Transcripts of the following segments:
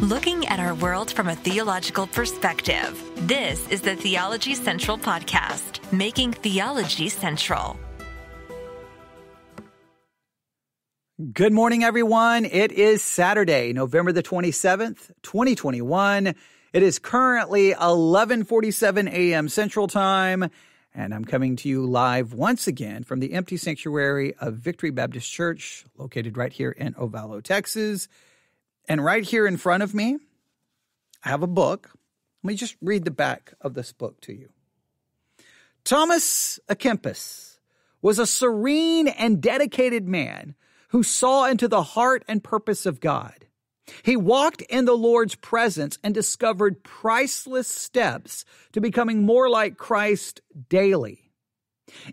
Looking at our world from a theological perspective. This is the Theology Central Podcast, making theology central. Good morning, everyone. It is Saturday, November the 27th, 2021. It is currently 11:47 a.m. Central Time, and I'm coming to you live once again from the empty sanctuary of Victory Baptist Church, located right here in Ovalo, Texas. And right here in front of me, I have a book. Let me just read the back of this book to you. Thomas à Kempis was a serene and dedicated man who saw into the heart and purpose of God. He walked in the Lord's presence and discovered priceless steps to becoming more like Christ daily.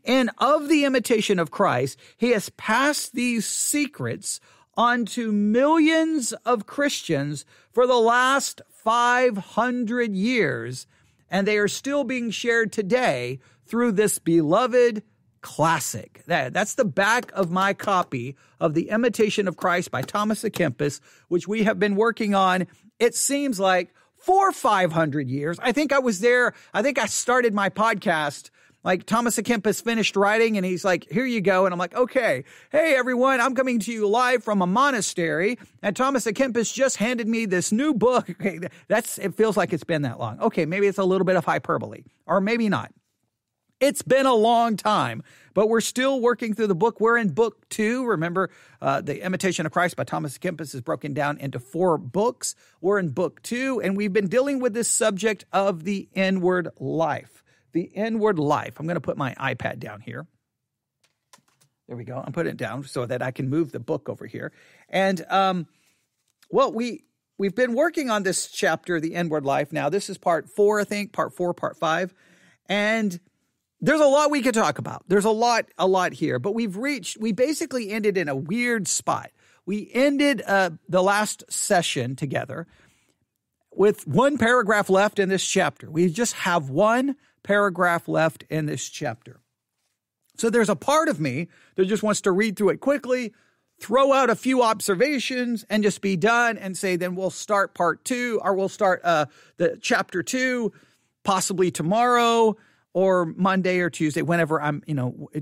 And of the Imitation of Christ, he has passed these secrets onto millions of Christians for the last 500 years, and they are still being shared today through this beloved classic. That's the back of my copy of The Imitation of Christ by Thomas à Kempis, which we have been working on, it seems like, for 500 years. I think I was there. I think I started my podcast like Thomas à Kempis finished writing, and he's like, here you go. And I'm like, okay, hey, everyone, I'm coming to you live from a monastery, and Thomas à Kempis just handed me this new book. Okay, it feels like it's been that long. Okay, maybe it's a little bit of hyperbole, or maybe not. It's been a long time, but we're still working through the book. We're in book 2. Remember, The Imitation of Christ by Thomas à Kempis is broken down into 4 books. We're in book 2, and we've been dealing with this subject of the inward life. The inward life. I'm going to put my iPad down here. There we go. I'm putting it down so that I can move the book over here. And, we've been working on this chapter, the inward life. Now, this is part 4, I think, part 4, part 5. And there's a lot we could talk about. There's a lot here. But we basically ended in a weird spot. We ended the last session together with one paragraph left in this chapter. We just have one paragraph left in this chapter. So there's a part of me that just wants to read through it quickly, throw out a few observations, and just be done and say, then we'll start part 2, or we'll start the chapter 2 possibly tomorrow or Monday or Tuesday, whenever I'm,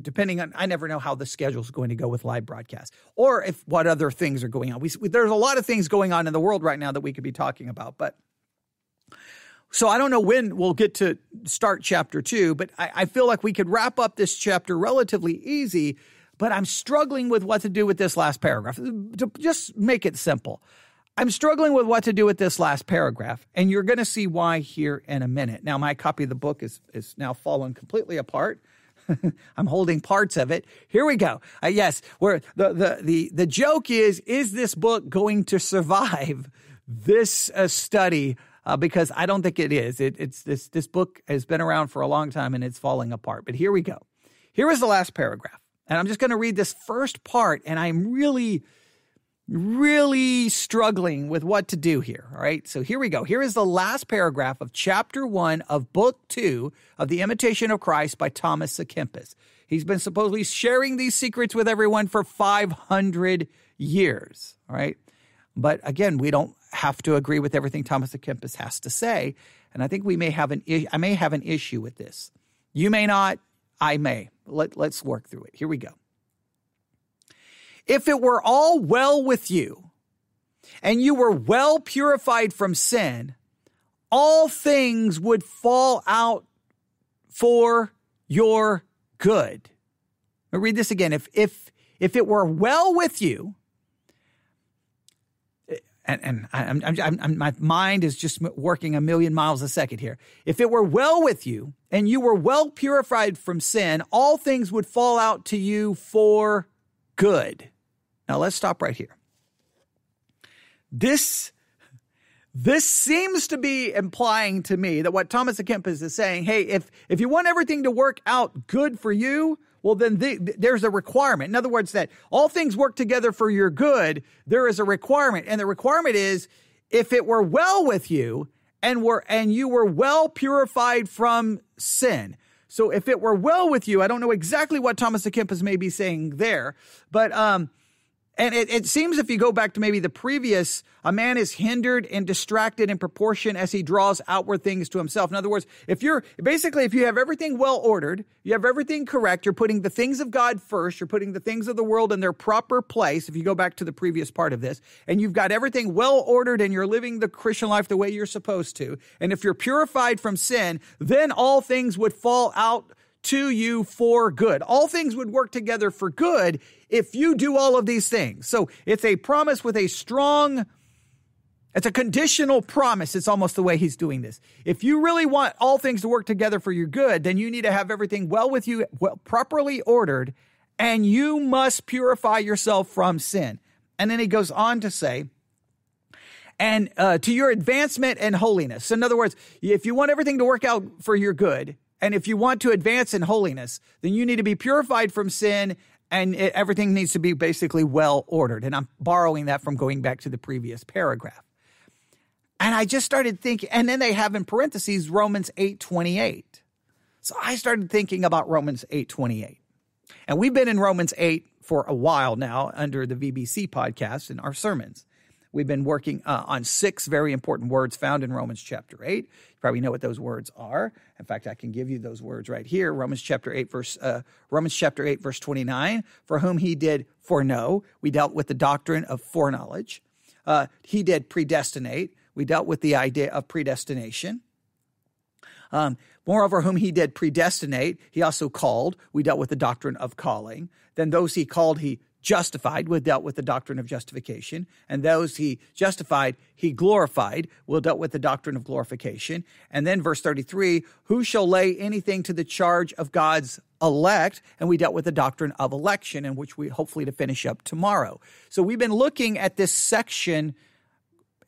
depending on, I never know how the schedule is going to go with live broadcast or if what other things are going on. There's a lot of things going on in the world right now that we could be talking about, but so I don't know when we'll get to start chapter 2, but I feel like we could wrap up this chapter relatively easy, but I'm struggling with what to do with this last paragraph. To just make it simple, I'm struggling with what to do with this last paragraph, and you're going to see why here in a minute. Now, my copy of the book is now fallen completely apart. I'm holding parts of it. Here we go. Yes, where the joke is this book going to survive this study? Because I don't think it is. This book has been around for a long time and it's falling apart. But here we go. Here is the last paragraph. And I'm just going to read this first part, and I'm really, really struggling with what to do here. All right. So here we go. Here is the last paragraph of chapter 1 of book 2 of The Imitation of Christ by Thomas à Kempis. He's been supposedly sharing these secrets with everyone for 500 years. All right. But again, we don't have to agree with everything Thomas à Kempis has to say. And I think I may have an issue with this. You may not, I may. Let's work through it. Here we go. If it were all well with you, and you were well purified from sin, all things would fall out for your good. I'll read this again. If it were well with you, and my mind is just working a million miles a second here. If it were well with you and you were well purified from sin, all things would fall out to you for good. Now let's stop right here. This seems to be implying to me that what Thomas à Kempis is saying, hey, if you want everything to work out good for you, well, then there's a requirement. In other words, that all things work together for your good. There is a requirement. And the requirement is if it were well with you and you were well purified from sin. So if it were well with you, I don't know exactly what Thomas à Kempis may be saying there, but And it seems if you go back to maybe the previous, a man is hindered and distracted in proportion as he draws outward things to himself. In other words, if you have everything well ordered, you have everything correct, you're putting the things of God first, you're putting the things of the world in their proper place, if you go back to the previous part of this, and you've got everything well ordered and you're living the Christian life the way you're supposed to, and if you're purified from sin, then all things would fall out to you for good. All things would work together for good if you do all of these things. So it's a promise with it's a conditional promise. It's almost the way he's doing this. If you really want all things to work together for your good, then you need to have everything well with you, properly ordered, and you must purify yourself from sin. And then he goes on to say, and to your advancement and holiness. So in other words, if you want everything to work out for your good, and if you want to advance in holiness, then you need to be purified from sin, and everything needs to be basically well ordered. And I'm borrowing that from going back to the previous paragraph. And I just started thinking, and then they have in parentheses Romans 8:28. So I started thinking about Romans 8:28. And we've been in Romans 8 for a while now under the VBC podcast in our sermons. We've been working on 6 very important words found in Romans chapter 8. You probably know what those words are. In fact, I can give you those words right here. Romans chapter 8, verse 29. For whom he did foreknow, we dealt with the doctrine of foreknowledge. He did predestinate. We dealt with the idea of predestination. Moreover, whom he did predestinate, he also called. We dealt with the doctrine of calling. Then those he called, he justified. We dealt with the doctrine of justification. And those he justified, he glorified. We dealt with the doctrine of glorification. And then verse 33, who shall lay anything to the charge of God's elect? And we dealt with the doctrine of election, in which we hopefully to finish up tomorrow. So we've been looking at this section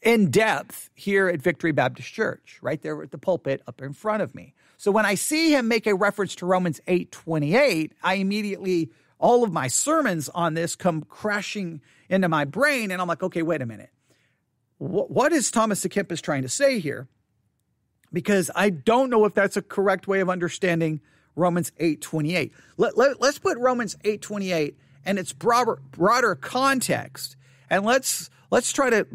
in depth here at Victory Baptist Church, right there at the pulpit up in front of me. So when I see him make a reference to Romans 8:28, I immediately, all of my sermons on this come crashing into my brain, and I'm like, okay, wait a minute. What is Thomas à Kempis trying to say here? Because I don't know if that's a correct way of understanding Romans 8:28. Let's put Romans 8:28 in its broader context, and let's try to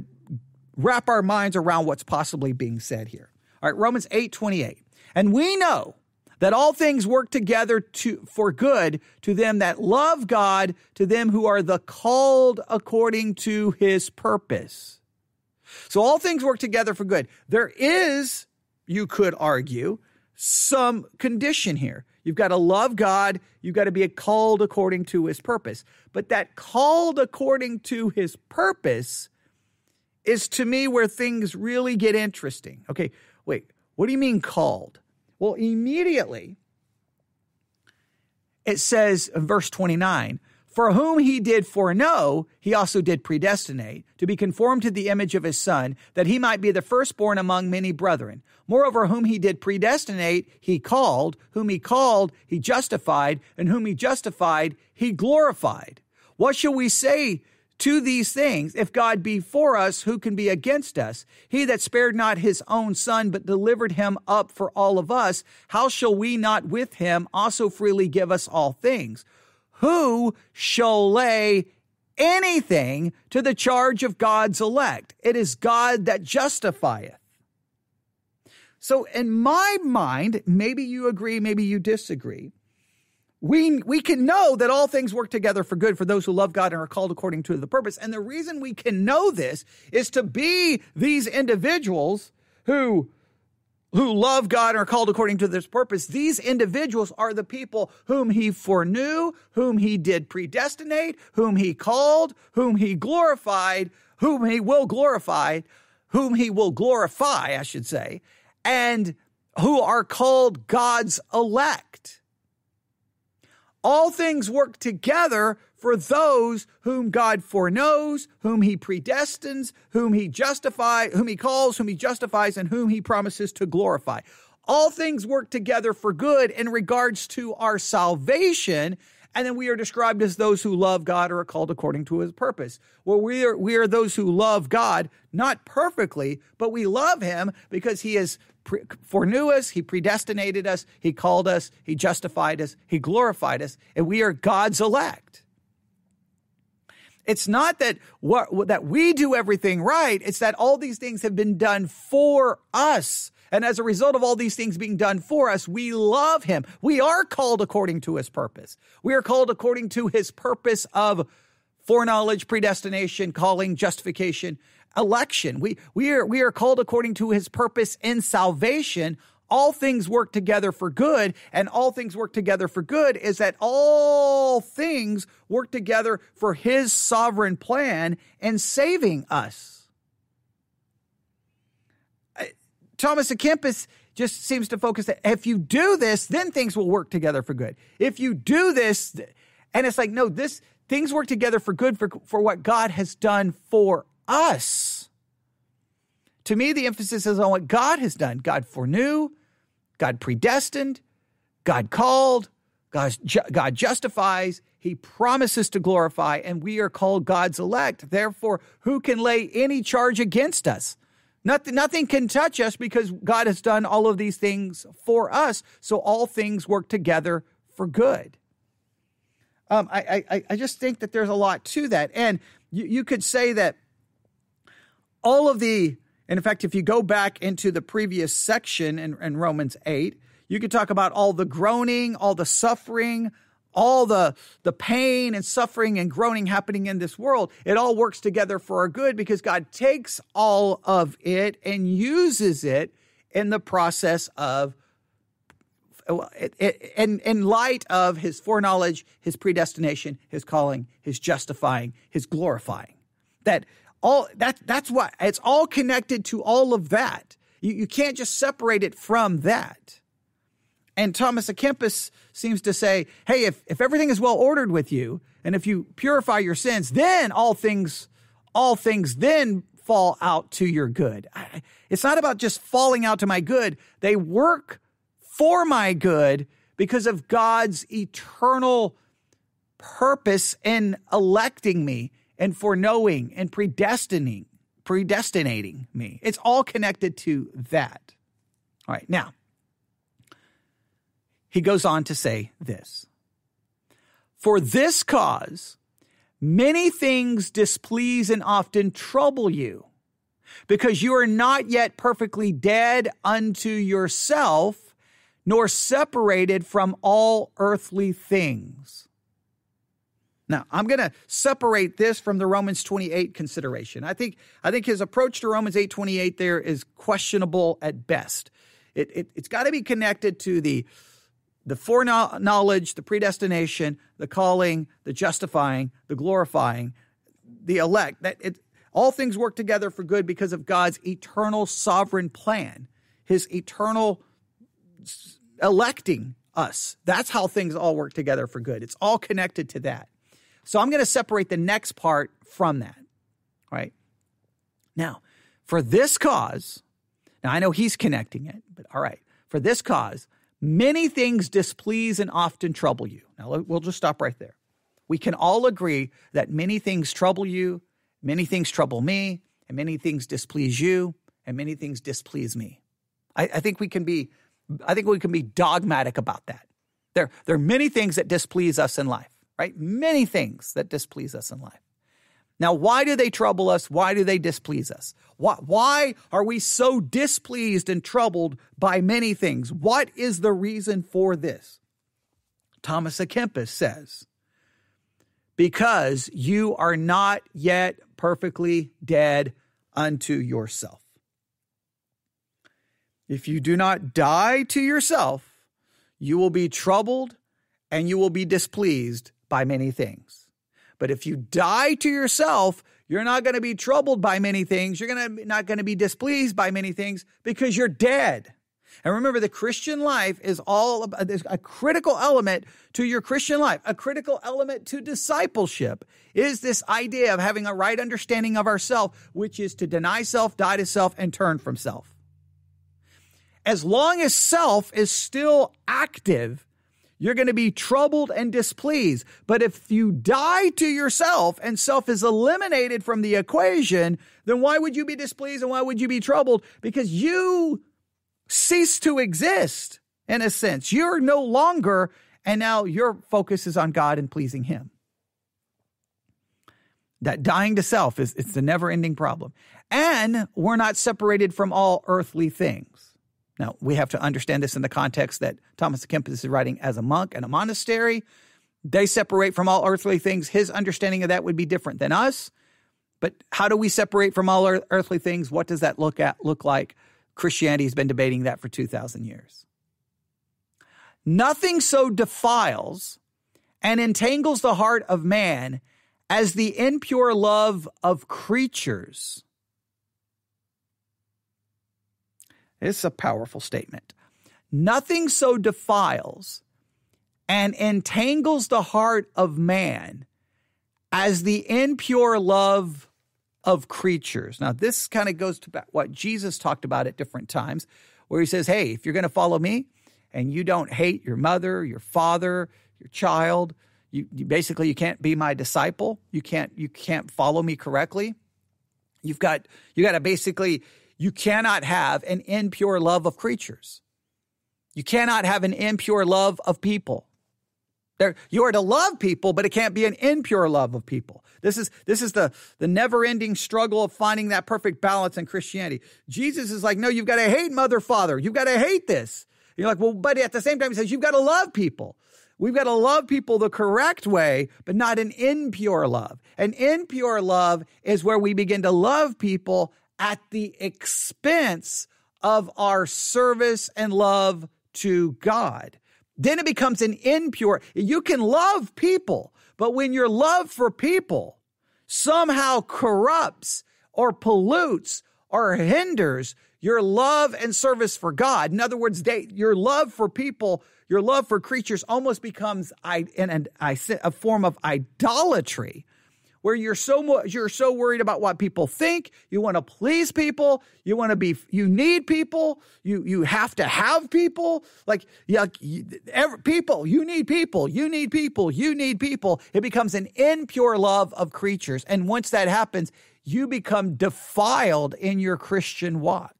wrap our minds around what's possibly being said here. All right, Romans 8:28. And we know that all things work together for good to them that love God, to them who are the called according to his purpose. So all things work together for good. There is, you could argue, some condition here. You've got to love God. You've got to be called according to his purpose. But that called according to his purpose is, to me, where things really get interesting. Okay, wait, what do you mean called? Well, immediately it says in verse 29, for whom he did foreknow, he also did predestinate to be conformed to the image of his Son, that he might be the firstborn among many brethren. Moreover, whom he did predestinate, he called. Whom he called, he justified. And whom he justified, he glorified. What shall we say to these things? If God be for us, who can be against us? He that spared not his own Son, but delivered him up for all of us, how shall we not with him also freely give us all things? Who shall lay anything to the charge of God's elect? It is God that justifieth. So in my mind, maybe you agree, maybe you disagree, we can know that all things work together for good for those who love God and are called according to the purpose. And the reason we can know this is to be these individuals who love God and are called according to this purpose. These individuals are the people whom he foreknew, whom he did predestinate, whom he called, whom he glorified, whom he will glorify, I should say, and who are called God's elect. All things work together for those whom God foreknows, whom he predestines, whom he calls, whom he justifies, and whom he promises to glorify. All things work together for good in regards to our salvation, and then we are described as those who love God or are called according to his purpose. Well, we are those who love God, not perfectly, but we love him because he has foreknew us, he predestinated us, he called us, he justified us, he glorified us, and we are God's elect. It's not that that we do everything right. It's that all these things have been done for us. And as a result of all these things being done for us, we love him. We are called according to his purpose. We are called according to his purpose of foreknowledge, predestination, calling, justification, election. We are called according to his purpose in salvation. All things work together for good, and all things work together for good is that all things work together for his sovereign plan in saving us. Thomas à Kempis just seems to focus that if you do this, then things will work together for good. If you do this, and it's like, no, things work together for good for what God has done for us. To me, the emphasis is on what God has done. God foreknew, God predestined, God called, God justifies, he promises to glorify, and we are called God's elect. Therefore, who can lay any charge against us? Nothing can touch us because God has done all of these things for us. So all things work together for good. I just think that there's a lot to that. And you could say that all of and in fact, if you go back into the previous section in Romans 8, you could talk about all the groaning, all the suffering, all the pain and suffering and groaning happening in this world. It all works together for our good because God takes all of it and uses it in the process of, in light of his foreknowledge, his predestination, his calling, his justifying, his glorifying. That's what it's all connected to all of that. You can't just separate it from that. And Thomas à Kempis seems to say, hey, if everything is well ordered with you, and if you purify your sins, then all things then fall out to your good. It's not about just falling out to my good. They work for my good because of God's eternal purpose in electing me and foreknowing and predestinating me. It's all connected to that. All right, now, he goes on to say this. For this cause, many things displease and often trouble you, because you are not yet perfectly dead unto yourself, nor separated from all earthly things. Now, I'm going to separate this from the Romans 28 consideration. I think his approach to Romans 8:28 there is questionable at best. It's got to be connected to the foreknowledge, the predestination, the calling, the justifying, the glorifying, the elect. All things work together for good because of God's eternal sovereign plan, his eternal electing us. That's how things all work together for good. It's all connected to that. So I'm going to separate the next part from that. All right. Now, for this cause, now I know he's connecting it, but all right. For this cause, many things displease and often trouble you. Now, we'll just stop right there. We can all agree that many things trouble you, many things trouble me, and many things displease you, and many things displease me. I think we can be dogmatic about that. There are many things that displease us in life, right? Many things that displease us in life. Now, why do they trouble us? Why do they displease us? Why are we so displeased and troubled by many things? What is the reason for this? Thomas à Kempis says, because you are not yet perfectly dead unto yourself. If you do not die to yourself, you will be troubled and you will be displeased by many things. But if you die to yourself, you're not going to be troubled by many things. You're not going to be displeased by many things because you're dead. And remember, the Christian life is all about, there's a critical element to your Christian life. A critical element to discipleship is this idea of having a right understanding of ourself, which is to deny self, die to self, and turn from self. As long as self is still active, you're going to be troubled and displeased. But if you die to yourself and self is eliminated from the equation, then why would you be displeased and why would you be troubled? Because you cease to exist, in a sense. You're no longer, and now your focus is on God and pleasing him. That dying to self it's the never-ending problem. And we're not separated from all earthly things. Now, we have to understand this in the context that Thomas à Kempis is writing as a monk in a monastery. They separate from all earthly things. His understanding of that would be different than us. But how do we separate from all earthly things? What does that look like? Christianity has been debating that for 2,000 years. Nothing so defiles and entangles the heart of man as the impure love of creatures. It's a powerful statement. Nothing so defiles and entangles the heart of man as the impure love of creatures. Now, this kind of goes to what Jesus talked about at different times, where he says, hey, if you're going to follow me and you don't hate your mother, your father, your child, you basically, you can't be my disciple. You can't follow me correctly. You got to basically, you cannot have an impure love of creatures. You cannot have an impure love of people. You are to love people, but it can't be an impure love of people. This is the never-ending struggle of finding that perfect balance in Christianity. Jesus is like, no, you've got to hate mother, father. You've got to hate this. You're like, well, but at the same time, he says, you've got to love people. We've got to love people the correct way, but not an impure love. An impure love is where we begin to love people at the expense of our service and love to God. Then it becomes an impure. You can love people, but when your love for people somehow corrupts or pollutes or hinders your love and service for God, in other words, your love for people, your love for creatures almost becomes a form of idolatry, where you're so worried about what people think. You want to please people. You need people. You have to have people. People. You need people. You need people. You need people. It becomes an impure love of creatures, and once that happens, you become defiled in your Christian walk.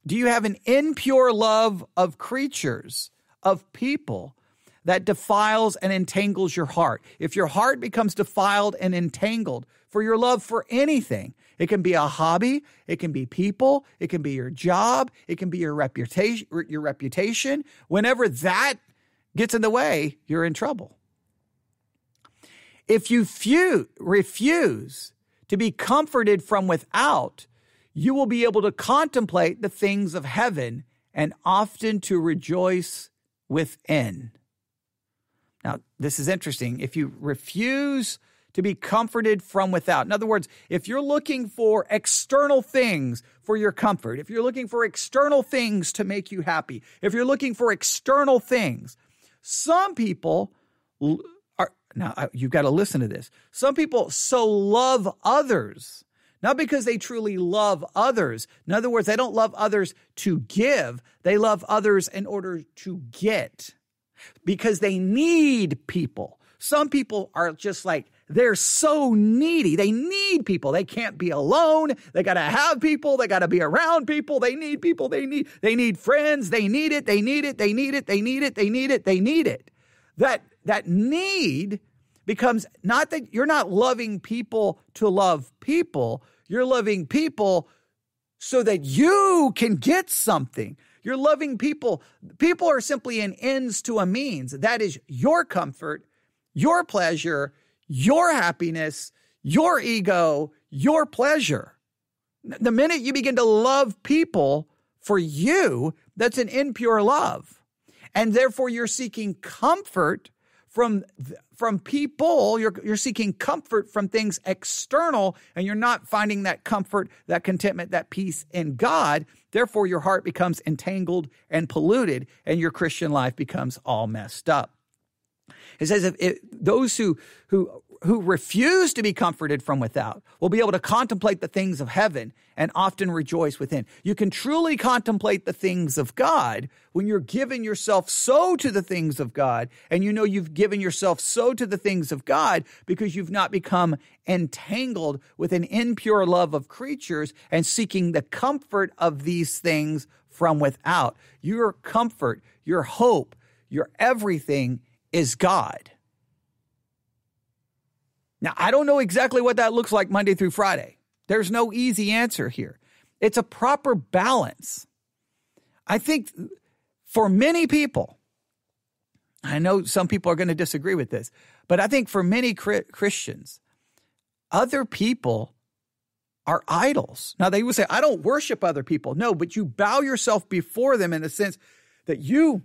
Do you have an impure love of creatures, of people, that defiles and entangles your heart? If your heart becomes defiled and entangled for your love for anything, it can be a hobby, it can be people, it can be your job, it can be your reputation. Whenever that gets in the way, you're in trouble. If you refuse to be comforted from without, you will be able to contemplate the things of heaven and often to rejoice within. Now, this is interesting. If you refuse to be comforted from without, in other words, if you're looking for external things for your comfort, if you're looking for external things to make you happy, if you're looking for external things, some people are, now you've got to listen to this. Some people so love others, not because they truly love others. In other words, they don't love others to give. They love others in order to get, because they need people. Some people are just like, they're so needy. They need people. They can't be alone. They got to have people. They got to be around people. They need people. They need friends. They need it. They need it. They need it. They need it. They need it. They need it. That need becomes not that you're not loving people to love people. You're loving people so that you can get something. You're loving people. People are simply an ends to a means. That is your comfort, your pleasure, your happiness, your ego, your pleasure. The minute you begin to love people for you, that's an impure love. And therefore you're seeking comfort from people. You're seeking comfort from things external, and you're not finding that comfort, that contentment, that peace in God. Therefore, your heart becomes entangled and polluted, and your Christian life becomes all messed up. It says those who refuse to be comforted from without will be able to contemplate the things of heaven and often rejoice within. You can truly contemplate the things of God when you're giving yourself so to the things of God, and you know you've given yourself so to the things of God because you've not become entangled with an impure love of creatures and seeking the comfort of these things from without. Your comfort, your hope, your everything is God. Now, I don't know exactly what that looks like Monday through Friday. There's no easy answer here. It's a proper balance. I think for many people, I know some people are going to disagree with this, but I think for many Christians, other people are idols. Now, they would say, I don't worship other people. No, but you bow yourself before them in the sense that you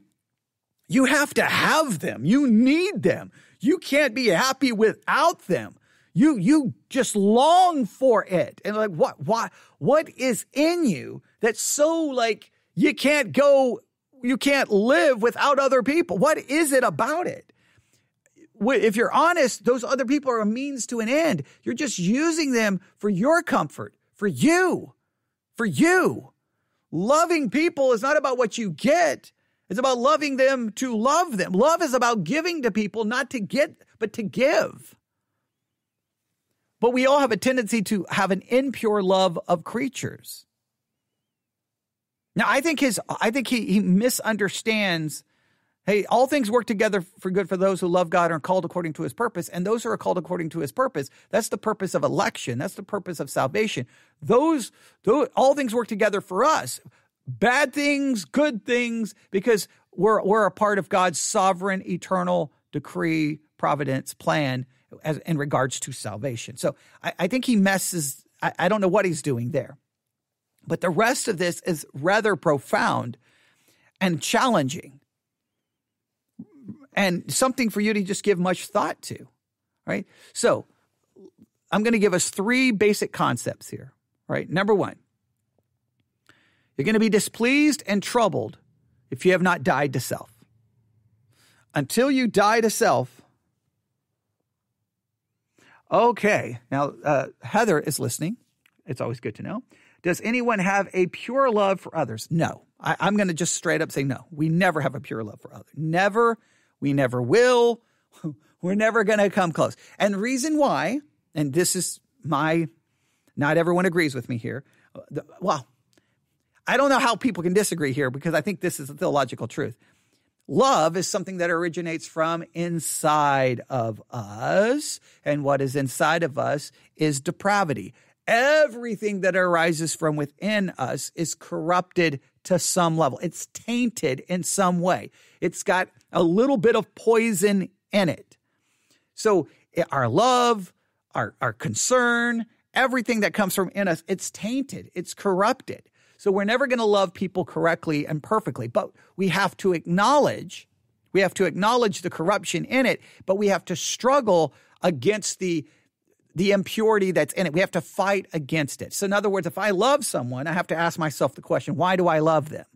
have to have them. You need them. You can't be happy without them. You just long for it. And like, what is in you that's so like you can't live without other people? What is it about it? If you're honest, those other people are a means to an end. You're just using them for your comfort, for you. Loving people is not about what you get. It's about loving them to love them. Love is about giving to people, not to get, but to give. But we all have a tendency to have an impure love of creatures. Now, I think he misunderstands. Hey, all things work together for good for those who love God and are called according to his purpose. And those who are called according to his purpose, that's the purpose of election. That's the purpose of salvation. Those all things work together for us. Bad things, good things, because we're a part of God's sovereign, eternal decree, providence, plan in regards to salvation. So I think he messes. I don't know what he's doing there. But the rest of this is rather profound and challenging and something for you to just give much thought to, right? So I'm going to give us 3 basic concepts here, right? Number 1, you're going to be displeased and troubled if you have not died to self. Until you die to self. Okay, now Heather is listening. It's always good to know. Does anyone have a pure love for others? No. I'm going to just straight up say no. We never have a pure love for others. Never. We never will. We're never going to come close. And the reason why, and this is not everyone agrees with me here. Well, I don't know how people can disagree here because I think this is the theological truth. Love is something that originates from inside of us. And what is inside of us is depravity. Everything that arises from within us is corrupted to some level. It's tainted in some way. It's got a little bit of poison in it. So our love, our concern, everything that comes from in us, it's tainted. It's corrupted. So we're never going to love people correctly and perfectly, but we have to acknowledge the corruption in it, but we have to struggle against the impurity that's in it. We have to fight against it. So in other words, if I love someone, I have to ask myself the question, why do I love them?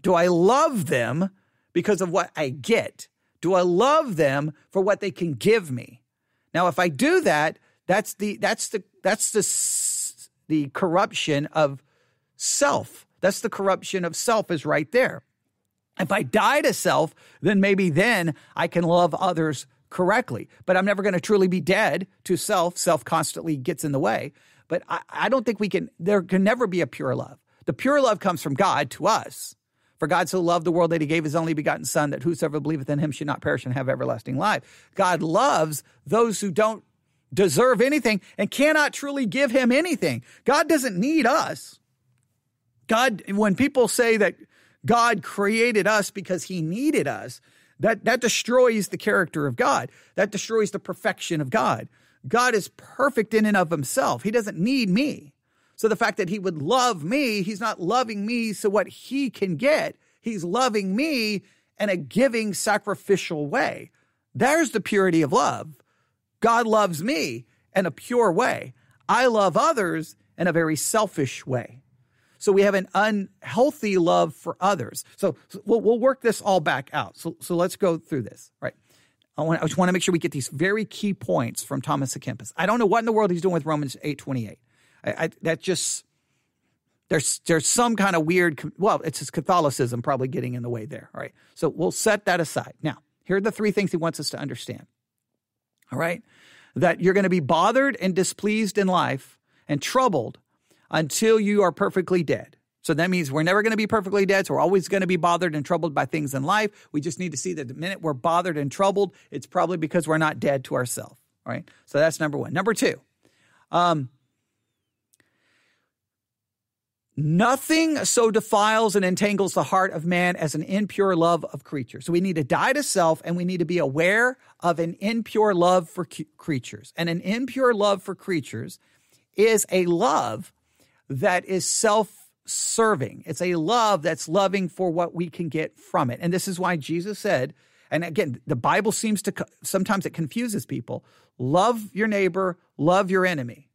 Do I love them because of what I get? Do I love them for what they can give me? Now, if I do that, that's the corruption of self. That's the corruption of self is right there. If I die to self, then maybe then I can love others correctly. But I'm never going to truly be dead to self. Self constantly gets in the way. But I don't think there can never be a pure love. The pure love comes from God to us. For God so loved the world that he gave his only begotten son, that whosoever believeth in him should not perish and have everlasting life. God loves those who don't deserve anything and cannot truly give him anything. God doesn't need us. God, when people say that God created us because he needed us, that destroys the character of God. That destroys the perfection of God. God is perfect in and of himself. He doesn't need me. So the fact that he would love me, he's not loving me so what he can get. He's loving me in a giving, sacrificial way. There's the purity of love. God loves me in a pure way. I love others in a very selfish way. So we have an unhealthy love for others. So we'll work this all back out. So let's go through this, right? I just want to make sure we get these very key points from Thomas à Kempis. I don't know what in the world he's doing with Romans 8:28. That just, there's some kind of weird, well, it's his Catholicism probably getting in the way there, all right? So we'll set that aside. Now, here are the 3 things he wants us to understand, all right? That you're going to be bothered and displeased in life and troubled until you are perfectly dead. So that means we're never going to be perfectly dead, so we're always going to be bothered and troubled by things in life. We just need to see that the minute we're bothered and troubled, it's probably because we're not dead to ourselves, All right. So that's number one. Number two, nothing so defiles and entangles the heart of man as an impure love of creatures. So we need to die to self, and we need to be aware of an impure love for creatures. And an impure love for creatures is a love that is self-serving. It's a love that's loving for what we can get from it. And this is why Jesus said, and again, the Bible seems to, sometimes it confuses people, love your neighbor, love your enemy.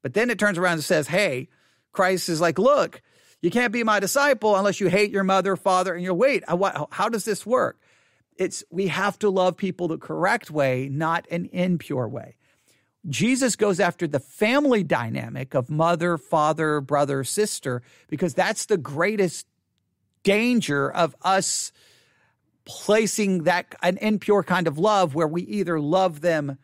But then it turns around and says, hey, Christ is like, look, you can't be my disciple unless you hate your mother, father, and how does this work? We have to love people the correct way, not an impure way. Jesus goes after the family dynamic of mother, father, brother, sister, because that's the greatest danger of us placing an impure kind of love where we either love them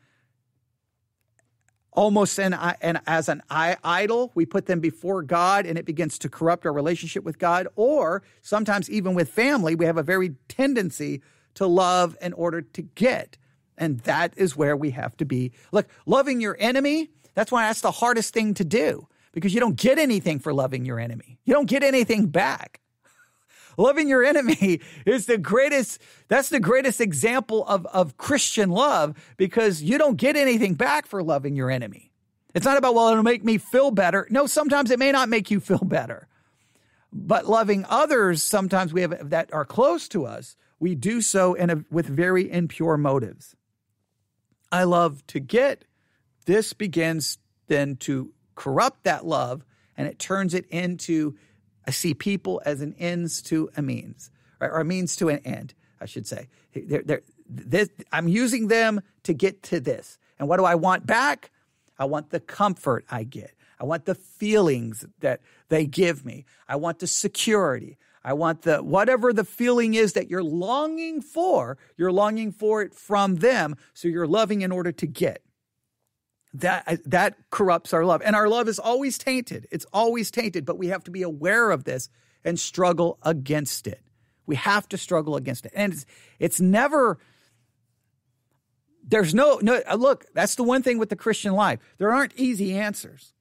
almost as an idol, we put them before God and it begins to corrupt our relationship with God, or sometimes even with family, we have a very tendency to love in order to get. And that is where we have to be. Look, loving your enemy, that's why that's the hardest thing to do, because you don't get anything for loving your enemy. You don't get anything back. Loving your enemy is that's the greatest example of Christian love, because you don't get anything back for loving your enemy. It's not about, well, it'll make me feel better. No, sometimes it may not make you feel better. But loving others, sometimes that are close to us, we do so with very impure motives. I love to get. This begins then to corrupt that love, and it turns it into, I see people as an ends to a means, right? Or a means to an end, I should say. I'm using them to get to this. And what do I want back? I want the comfort I get. I want the feelings that they give me. I want the security. I want whatever the feeling is that you're longing for it from them. So you're loving in order to get. That corrupts our love. And our love is always tainted. It's always tainted, but we have to be aware of this and struggle against it. We have to struggle against it. And it's never, there's no, look, that's the one thing with the Christian life. There aren't easy answers.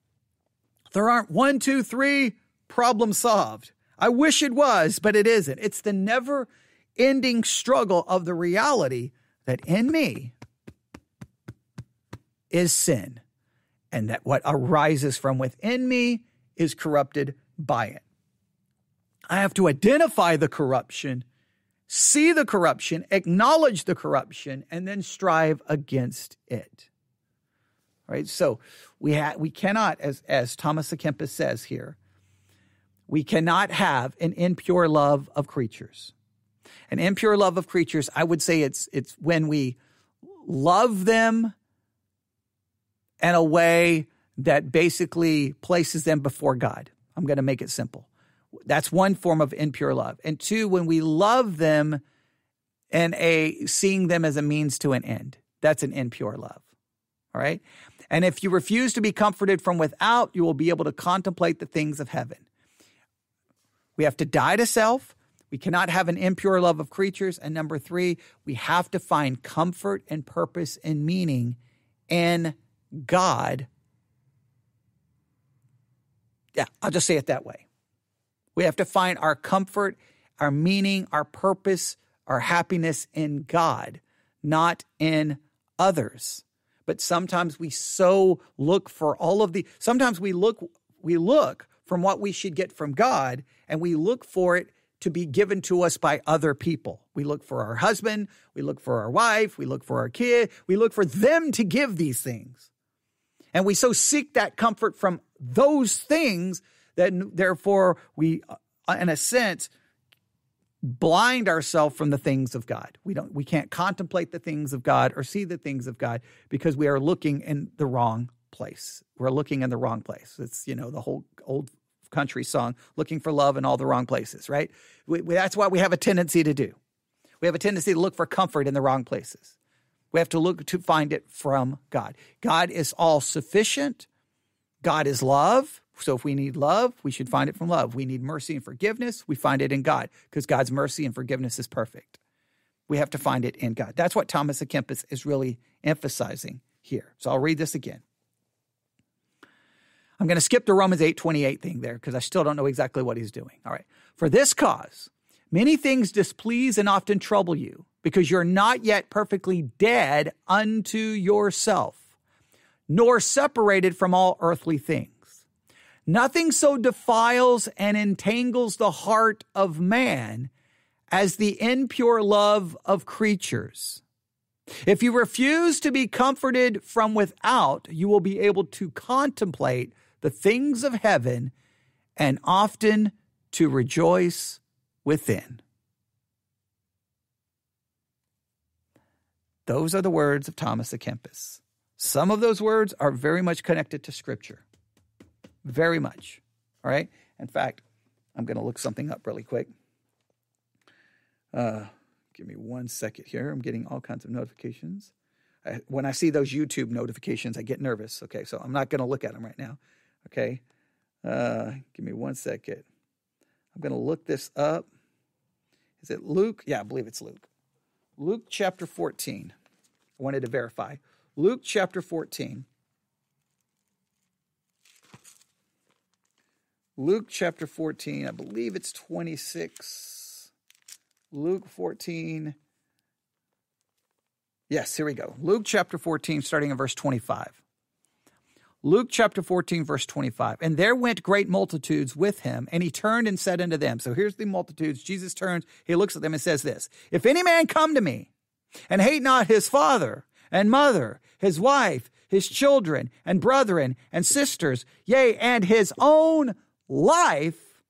There aren't 1, 2, 3, problem solved. I wish it was, but it isn't. It's the never-ending struggle of the reality that in me is sin, and that what arises from within me is corrupted by it. I have to identify the corruption, see the corruption, acknowledge the corruption, and then strive against it. Right? So we cannot, as Thomas à Kempis says here, we cannot have an impure love of creatures. An impure love of creatures, I would say it's when we love them in a way that basically places them before God. I'm going to make it simple. That's one form of impure love. And two, when we love them and seeing them as a means to an end. That's an impure love. All right? And if you refuse to be comforted from without, you will be able to contemplate the things of heaven. We have to die to self. We cannot have an impure love of creatures. And number three, we have to find comfort and purpose and meaning in God. Yeah, I'll just say it that way. We have to find our comfort, our meaning, our purpose, our happiness in God, not in others. But sometimes we look for sometimes we look from what we should get from God, and we look for it to be given to us by other people. We look for our husband, we look for our wife, we look for our kid, we look for them to give these things. And we so seek that comfort from those things that therefore we, in a sense, blind ourselves from the things of God. We can't contemplate the things of God or see the things of God because we are looking in the wrong place. We're looking in the wrong place. It's, the whole old country song, looking for love in all the wrong places, right? That's what we have a tendency to do. We have a tendency to look for comfort in the wrong places. We have to look to find it from God. God is all sufficient. God is love. So if we need love, we should find it from love. We need mercy and forgiveness. We find it in God because God's mercy and forgiveness is perfect. We have to find it in God. That's what Thomas à Kempis is really emphasizing here. So I'll read this again. I'm going to skip the Romans 8:28 thing there because I still don't know exactly what he's doing. All right. For this cause, many things displease and often trouble you because you're not yet perfectly dead unto yourself, nor separated from all earthly things. Nothing so defiles and entangles the heart of man as the impure love of creatures. If you refuse to be comforted from without, you will be able to contemplate the things of heaven and often to rejoice within. Those are the words of Thomas à Kempis. Some of those words are very much connected to Scripture. Very much. All right? In fact, I'm going to look something up really quick. Give me 1 second here. I'm getting all kinds of notifications. When I see those YouTube notifications, I get nervous. Okay, so I'm not going to look at them right now. Okay? Give me 1 second. I'm going to look this up. Is it Luke? Yeah, I believe it's Luke. Luke chapter 14. I wanted to verify. Luke chapter 14. Luke chapter 14, I believe it's 26. Luke 14. Yes, here we go. Luke chapter 14, starting in verse 25. Luke chapter 14, verse 25. And there went great multitudes with him, and he turned and said unto them. So here's the multitudes. Jesus turns, he looks at them and says this. If any man come to me and hate not his father and mother, his wife, his children and brethren and sisters, yea, and his own life,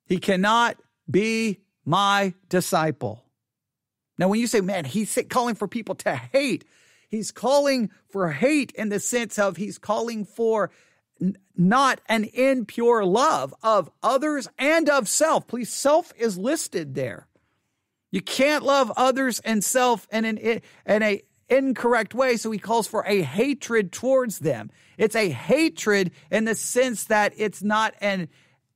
he cannot be my disciple. Now, when you say, man, he's calling for people to hate, he's calling for hate in the sense of he's calling for not an impure love of others and of self. Please, self is listed there. You can't love others and self in an incorrect way, so he calls for a hatred towards them. It's a hatred in the sense that it's not an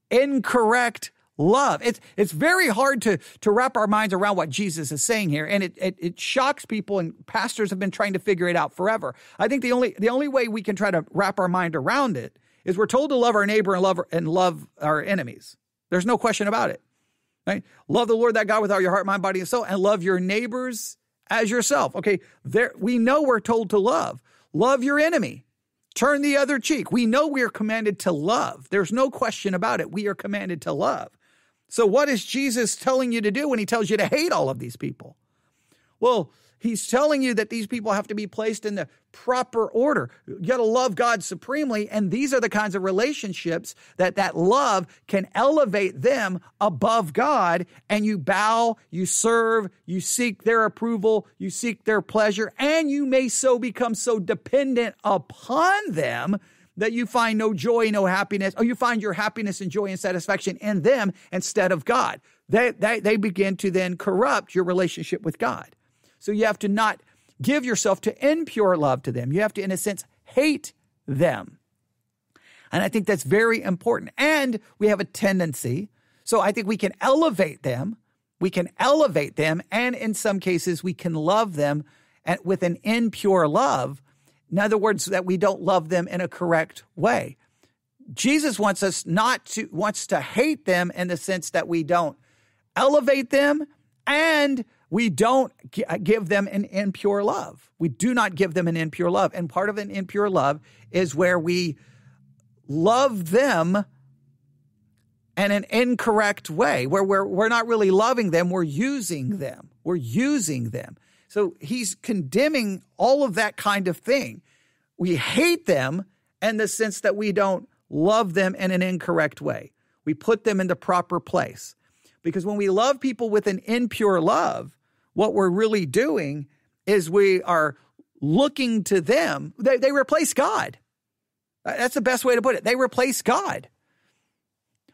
incorrect love. It's very hard to wrap our minds around what Jesus is saying here, and it shocks people, and pastors have been trying to figure it out forever. I think the only way we can try to wrap our mind around it is we're told to love our neighbor and love our enemies. There's no question about it. Right? Love the Lord thy God with all your heart, mind, body, and soul, and love your neighbors as yourself. Okay, there we know we're told to love. Love your enemy. Turn the other cheek. We know we are commanded to love. There's no question about it. We are commanded to love. So what is Jesus telling you to do when he tells you to hate all of these people? Well, he's telling you that these people have to be placed in the proper order. You got to love God supremely, and these are the kinds of relationships that love can elevate them above God, and you bow, you serve, you seek their approval, you seek their pleasure, and you may so become so dependent upon them that you find no joy, no happiness, or you find your happiness and joy and satisfaction in them instead of God. They begin to then corrupt your relationship with God. So you have to not give yourself to impure love to them. You have to, in a sense, hate them. And I think that's very important. And we have a tendency, so I think we can elevate them. We can elevate them, and in some cases, we can love them with an impure love. In other words, that we don't love them in a correct way. Jesus wants to hate them in the sense that we don't elevate them, and we don't give them an impure love. We do not give them an impure love. And part of an impure love is where we love them in an incorrect way, where we're not really loving them, we're using them. We're using them. So he's condemning all of that kind of thing. We hate them in the sense that we don't love them in an incorrect way. We put them in the proper place. Because when we love people with an impure love, what we're really doing is we are looking to them. They replace God. That's the best way to put it. They replace God.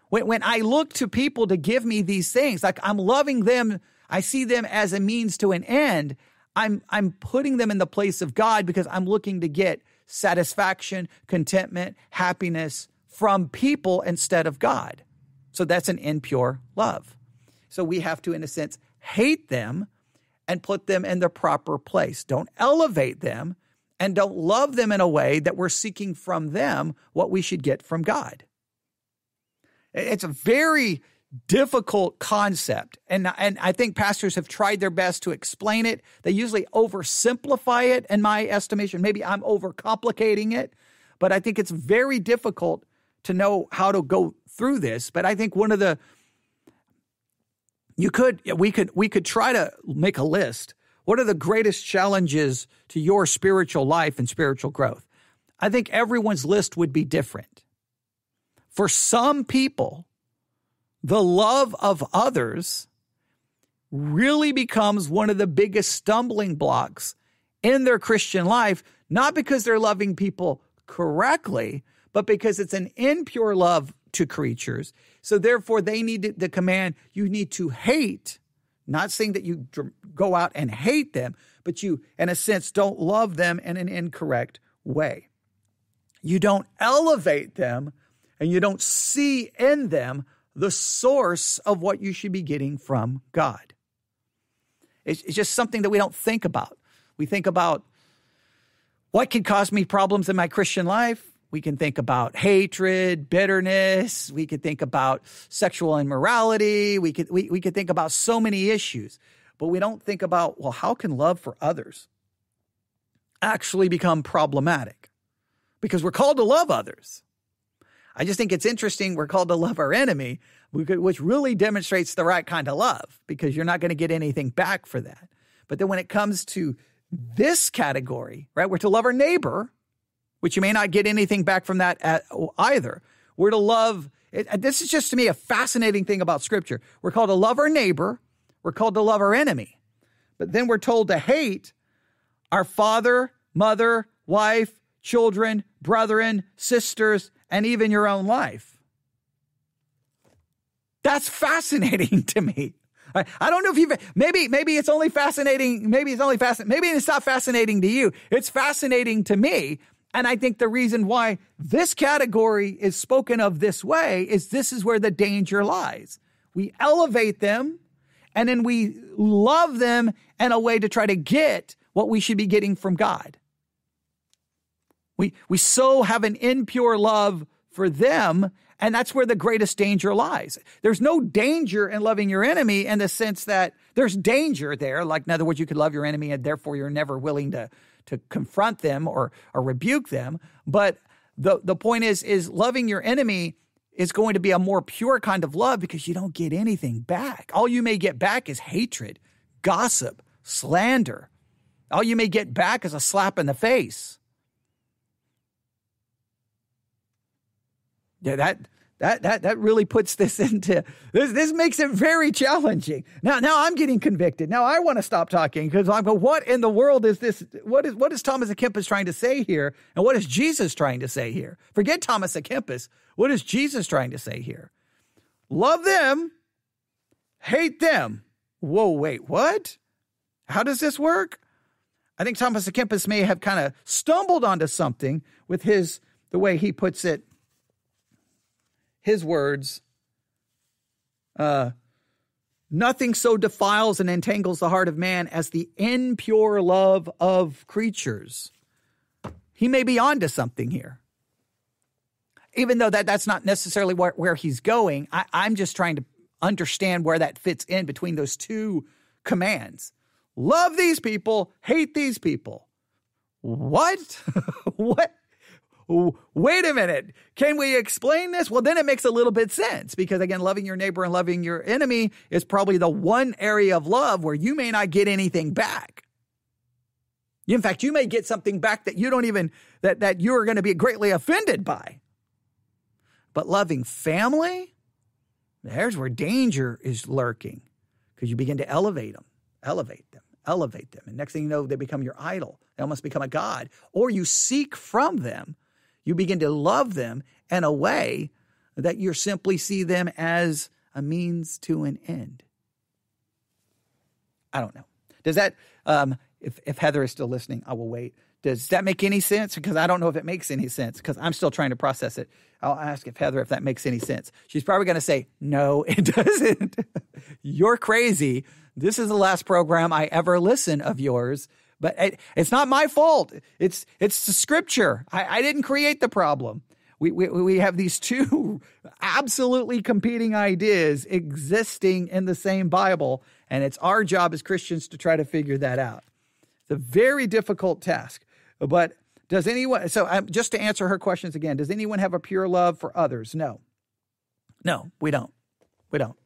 When I look to people to give me these things, like I'm loving them, I see them as a means to an end. I'm putting them in the place of God because I'm looking to get satisfaction, contentment, happiness from people instead of God. So that's an impure love. So we have to, in a sense, hate them and put them in the proper place. Don't elevate them and don't love them in a way that we're seeking from them what we should get from God. It's a very difficult concept, and I think pastors have tried their best to explain it. They usually oversimplify it, in my estimation. Maybe I'm overcomplicating it, but I think it's very difficult to know how to go through this. But I think we could try to make a list. What are the greatest challenges to your spiritual life and spiritual growth? I think everyone's list would be different. For some people, the love of others really becomes one of the biggest stumbling blocks in their Christian life, not because they're loving people correctly, but because it's an impure love to creatures. So therefore, they need the command, you need to hate, not saying that you go out and hate them, but you, in a sense, don't love them in an incorrect way. You don't elevate them, and you don't see in them the source of what you should be getting from God. It's just something that we don't think about. We think about what could cause me problems in my Christian life. We can think about hatred, bitterness. We could think about sexual immorality. We could think about so many issues, but we don't think about, well, how can love for others actually become problematic? Because we're called to love others. I just think it's interesting we're called to love our enemy, which really demonstrates the right kind of love, because you're not going to get anything back for that. But then when it comes to this category, right, we're to love our neighbor, which you may not get anything back from that either. We're to love, this is just to me a fascinating thing about Scripture. We're called to love our neighbor. We're called to love our enemy. But then we're told to hate our father, mother, wife, children, brethren, sisters, and even your own life. That's fascinating to me. I don't know if maybe it's only fascinating. Maybe it's not fascinating to you. It's fascinating to me. And I think the reason why this category is spoken of this way is this is where the danger lies. We elevate them, and then we love them in a way to try to get what we should be getting from God. We so have an impure love for them, and that's where the greatest danger lies. There's no danger in loving your enemy in the sense that there's danger there. Like, in other words, you could love your enemy and therefore you're never willing to confront them or rebuke them. But the point is loving your enemy is going to be a more pure kind of love because you don't get anything back. All you may get back is hatred, gossip, slander. All you may get back is a slap in the face. Yeah, that really puts this into this makes it very challenging. Now I'm getting convicted. Now I want to stop talking because I'm going, what in the world is this? What is Thomas à Kempis trying to say here? And what is Jesus trying to say here? Forget Thomas à Kempis. What is Jesus trying to say here? Love them, hate them. Whoa, wait, what? How does this work? I think Thomas à Kempis may have kind of stumbled onto something with the way he puts it. His words, nothing so defiles and entangles the heart of man as the impure love of creatures. He may be onto something here. Even though that's not necessarily where he's going, I'm just trying to understand where that fits in between those two commands. Love these people, hate these people. What? What? Wait a minute. Can we explain this? Well, then it makes a little bit sense because, again, loving your neighbor and loving your enemy is probably the one area of love where you may not get anything back. In fact, you may get something back that you don't even, that you're going to be greatly offended by. But loving family, there's where danger is lurking because you begin to elevate them. And next thing you know, they become your idol. They almost become a god. Or you seek from them. You begin to love them in a way that you simply see them as a means to an end. I don't know. Does that, if Heather is still listening, I will wait. Does that make any sense? Because I don't know if it makes any sense because I'm still trying to process it. I'll ask Heather if that makes any sense. She's probably going to say, no, it doesn't. You're crazy. This is the last program I ever listen of yours. But it's not my fault. It's the scripture. I didn't create the problem. We have these two absolutely competing ideas existing in the same Bible, and it's our job as Christians to try to figure that out. It's a very difficult task. But does anyone, just to answer her questions again, does anyone have a pure love for others? No. No, we don't. We don't.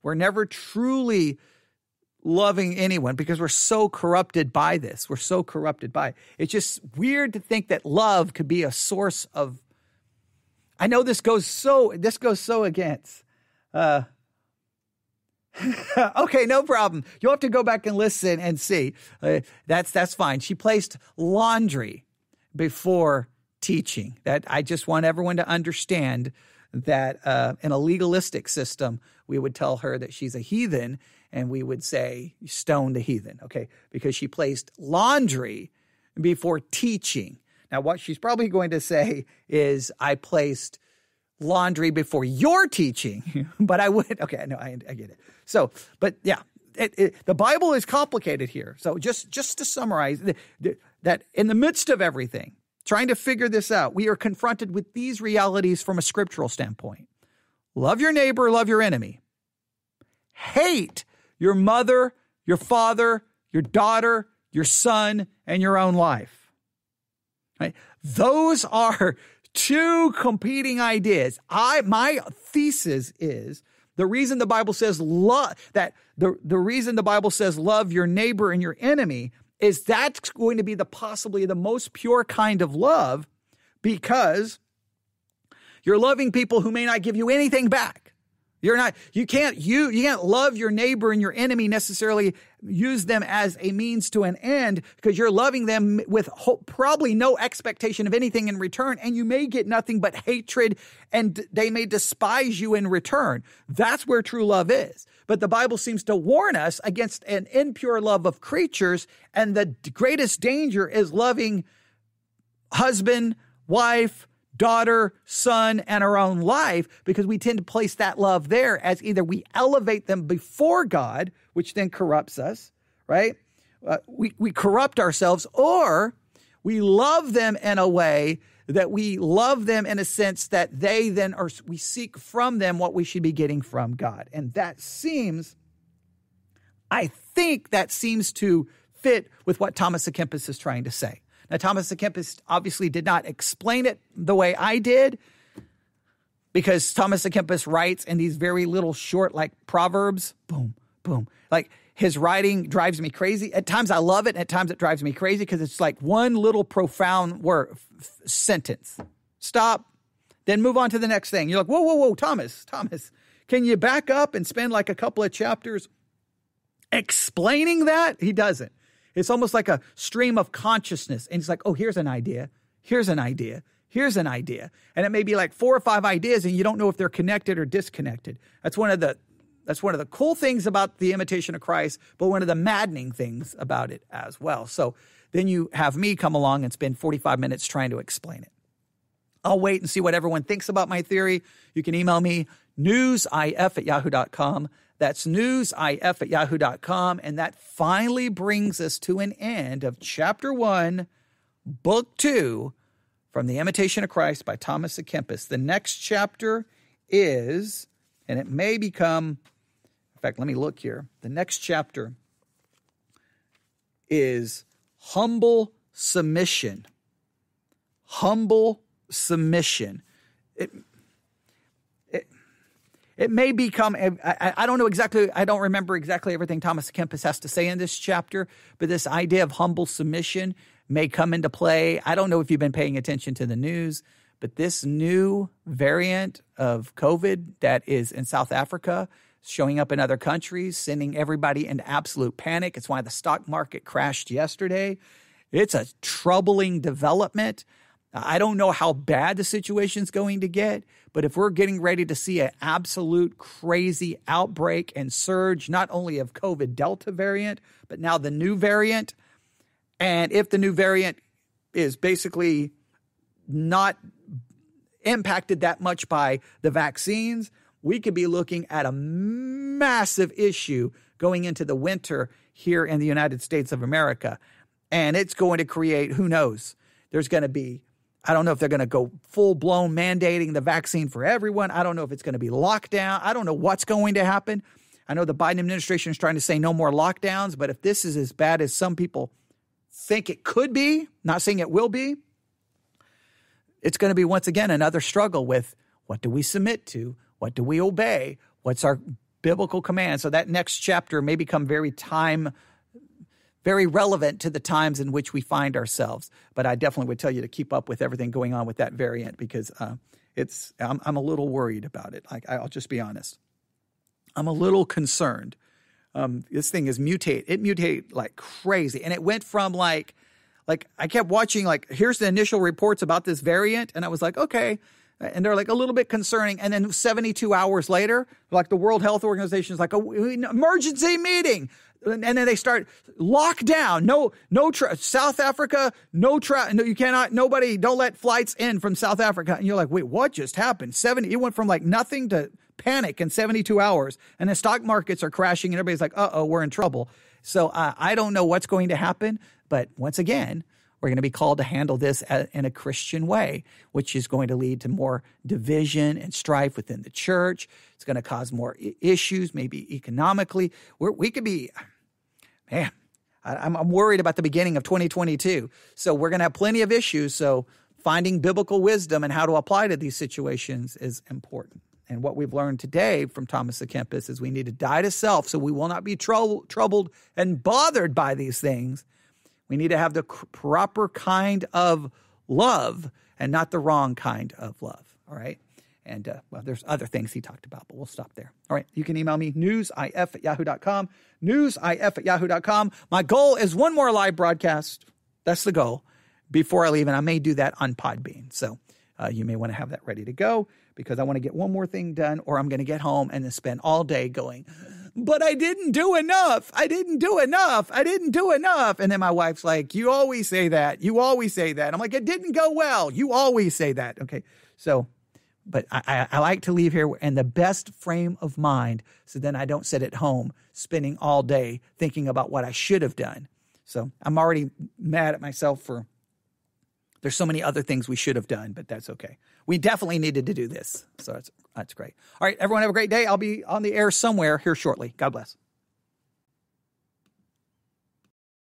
We're never truly loving anyone because we're so corrupted by this. We're so corrupted by it. It's just weird to think that love could be a source of, I know this goes so against. Okay, no problem. You'll have to go back and listen and see. That's fine. She placed laundry before teaching. That I just want everyone to understand that in a legalistic system, we would tell her that she's a heathen, and we would say, stone the heathen, okay? Because she placed laundry before teaching. Now, what she's probably going to say is, I placed laundry before your teaching, but I would, okay, no, I get it. So, but yeah, the Bible is complicated here. So just to summarize, that in the midst of everything, trying to figure this out, we are confronted with these realities from a scriptural standpoint. Love your neighbor, love your enemy. Hate your mother, your father, your daughter, your son, and your own life. Right? Those are two competing ideas. My thesis is the reason the Bible says the reason the Bible says love your neighbor and your enemy is that's going to be possibly the most pure kind of love, because you're loving people who may not give you anything back. You can't love your neighbor and your enemy necessarily, use them as a means to an end, because you're loving them with probably no expectation of anything in return, and you may get nothing but hatred, and they may despise you in return. That's where true love is. But the Bible seems to warn us against an impure love of creatures, and the greatest danger is loving husband, wife, daughter, son, and our own life, because we tend to place that love there as either we elevate them before God, which then corrupts us, right? We corrupt ourselves, or we love them in a way that we love them in a sense that they then we seek from them what we should be getting from God. And I think that seems to fit with what Thomas à Kempis is trying to say. Now, Thomas à Kempis obviously did not explain it the way I did, because Thomas à Kempis writes in these very little short, like proverbs, boom, boom. Like, his writing drives me crazy. At times I love it, and at times it drives me crazy because it's like one little profound sentence. Stop, then move on to the next thing. You're like, whoa, Thomas, can you back up and spend like a couple of chapters explaining that? He doesn't. It's almost like a stream of consciousness. And it's like, oh, here's an idea. Here's an idea. Here's an idea. And it may be like 4 or 5 ideas, and you don't know if they're connected or disconnected. That's one of the cool things about the Imitation of Christ, but one of the maddening things about it as well. So then you have me come along and spend 45 minutes trying to explain it. I'll wait and see what everyone thinks about my theory. You can email me, newsif@yahoo.com. That's newsif@yahoo.com. And that finally brings us to an end of Chapter 1, Book 2, from The Imitation of Christ by Thomas à Kempis. The next chapter is, and it may become, in fact, let me look here. The next chapter is Humble Submission. Humble Submission. It may become, I don't know exactly, I don't remember exactly everything Thomas à Kempis has to say in this chapter, but this idea of humble submission may come into play. I don't know if you've been paying attention to the news, but this new variant of COVID that is in South Africa, showing up in other countries, sending everybody into absolute panic. It's why the stock market crashed yesterday. It's a troubling development. I don't know how bad the situation's going to get, but if we're getting ready to see an absolute crazy outbreak and surge, not only of COVID Delta variant, but now the new variant, and if the new variant is basically not impacted that much by the vaccines, we could be looking at a massive issue going into the winter here in the United States of America. And it's going to create, who knows, there's going to be, I don't know if they're going to go full-blown mandating the vaccine for everyone. I don't know if it's going to be lockdown. I don't know what's going to happen. I know the Biden administration is trying to say no more lockdowns, but if this is as bad as some people think it could be, not saying it will be, it's going to be, once again, another struggle with what do we submit to? What do we obey? What's our biblical command? So that next chapter may become very relevant to the times in which we find ourselves. But I definitely would tell you to keep up with everything going on with that variant, because I'm a little worried about it. I'll just be honest. I'm a little concerned. This thing is mutate. It mutated like crazy. And it went from like I kept watching, here's the initial reports about this variant. And I was like, okay. And they're like a little bit concerning. And then 72 hours later, like the World Health Organization is like, emergency meeting. And then they start lockdown. South Africa, you cannot, nobody, don't let flights in from South Africa. And you're like, wait, what just happened? It went from like nothing to panic in 72 hours. And the stock markets are crashing and everybody's like, we're in trouble. So I don't know what's going to happen. But once again, we're going to be called to handle this in a Christian way, which is going to lead to more division and strife within the church. It's going to cause more issues, maybe economically. We could be, man, I'm worried about the beginning of 2022. So we're going to have plenty of issues. So finding biblical wisdom and how to apply to these situations is important. And what we've learned today from Thomas à Kempis is we need to die to self so we will not be troubled and bothered by these things. We need to have the proper kind of love and not the wrong kind of love, all right? And, there's other things he talked about, but we'll stop there. All right, you can email me, newsif@yahoo.com, newsif@yahoo.com. My goal is one more live broadcast. That's the goal before I leave, and I may do that on Podbean. So you may want to have that ready to go because I want to get one more thing done, or I'm going to get home and then spend all day going, but I didn't do enough. I didn't do enough. And then my wife's like, you always say that. I'm like, it didn't go well. You always say that. Okay. So, but I like to leave here in the best frame of mind so then I don't sit at home spending all day thinking about what I should have done. So I'm already mad at myself for there's so many other things we should have done, but that's okay. We definitely needed to do this. So that's great. All right, everyone have a great day. I'll be on the air somewhere here shortly. God bless.